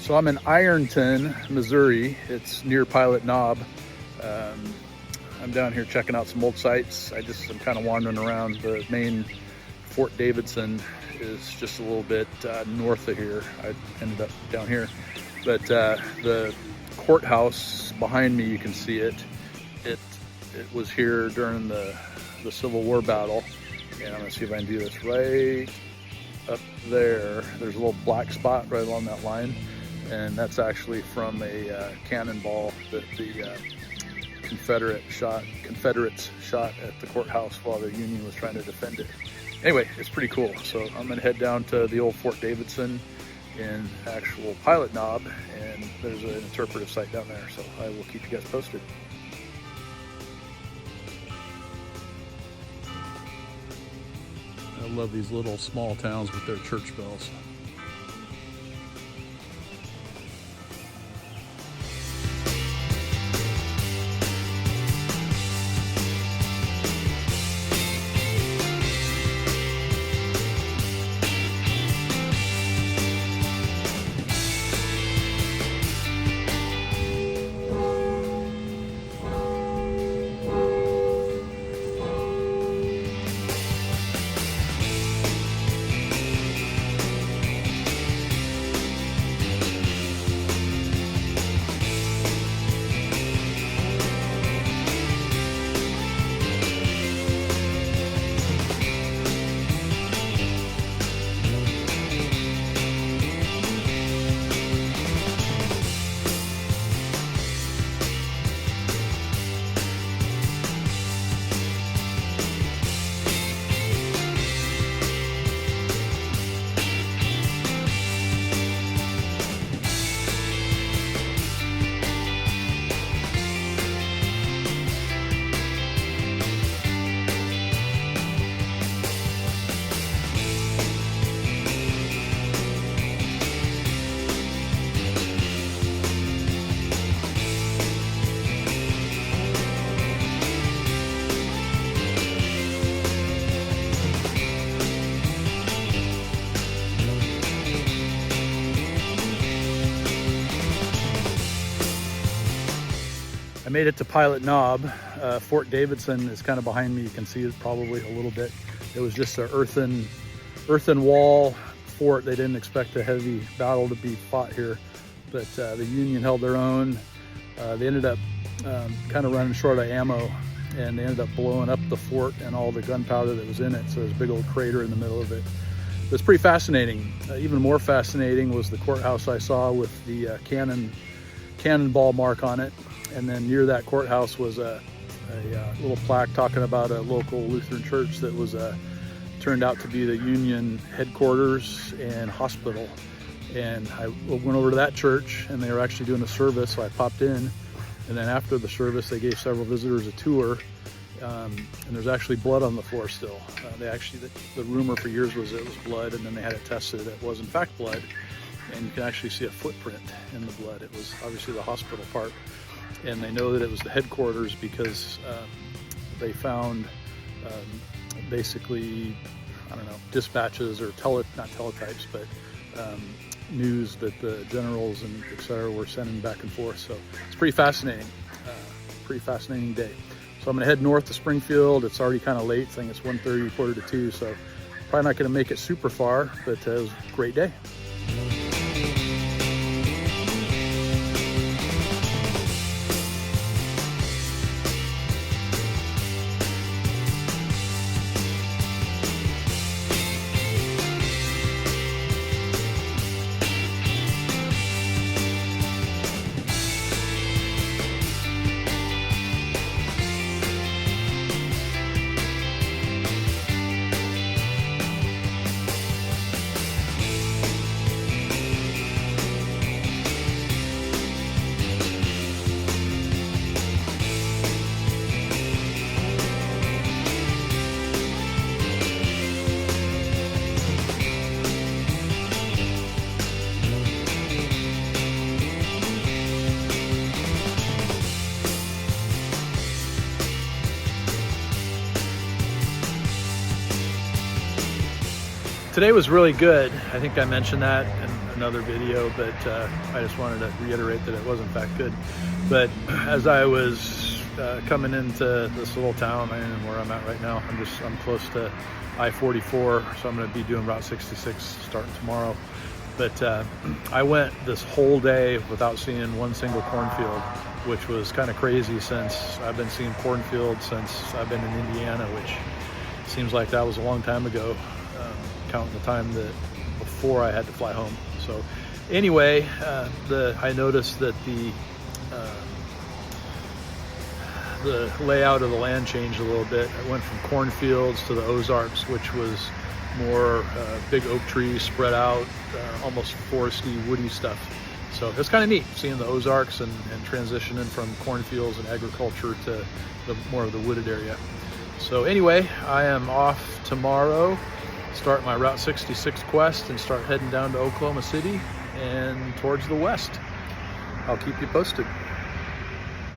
So I'm in Ironton, Missouri. It's near Pilot Knob. I'm down here checking out some old sites. I'm kind of wandering around. The main Fort Davidson is just a little bit north of here. I ended up down here. But the courthouse behind me, you can see it. It was here during the Civil War battle. And I'm gonna see if I can do this right up there. There's a little black spot right along that line. And that's actually from a cannonball that the Confederates shot at the courthouse while the Union was trying to defend it. Anyway, it's pretty cool. So I'm gonna head down to the old Fort Davidson in actual Pilot Knob, and there's an interpretive site down there. So I will keep you guys posted. I love these little small towns with their church bells. I made it to Pilot Knob. Fort Davidson is kind of behind me. You can see it probably a little bit. It was just an earthen wall fort. They didn't expect a heavy battle to be fought here, but the Union held their own. They ended up kind of running short of ammo, and they ended up blowing up the fort and all the gunpowder that was in it. So there's a big old crater in the middle of it. It was pretty fascinating. Even more fascinating was the courthouse I saw with the cannonball mark on it. And then near that courthouse was a little plaque talking about a local Lutheran church that was turned out to be the Union headquarters and hospital. And I went over to that church, and they were actually doing a service, so I popped in. And then after the service, they gave several visitors a tour. And there's actually blood on the floor still. The rumor for years was it was blood, and then they had it tested. It was in fact blood, and you can actually see a footprint in the blood. It was obviously the hospital part. And they know that it was the headquarters because they found basically, I don't know, dispatches or not teletypes, but news that the generals and et cetera were sending back and forth. So it's pretty fascinating day. So I'm gonna head north to Springfield. It's already kind of late. I think it's 1:30, 1:45, so probably not gonna make it super far, but it was a great day. Today was really good. I think I mentioned that in another video, but I just wanted to reiterate that it was in fact good. But as I was coming into this little town and where I'm at right now, I'm close to I-44, so I'm going to be doing Route 66 starting tomorrow. But I went this whole day without seeing one single cornfield, which was kind of crazy since I've been seeing cornfields since I've been in Indiana, which seems like that was a long time ago, counting the time that before I had to fly home. So anyway, I noticed that the layout of the land changed a little bit. It went from cornfields to the Ozarks, which was more big oak trees spread out, almost foresty, woody stuff. So it's kind of neat seeing the Ozarks and transitioning from cornfields and agriculture to more of the wooded area. So anyway, I am off tomorrow, start my Route 66 quest and start heading down to Oklahoma City and towards the west. I'll keep you posted.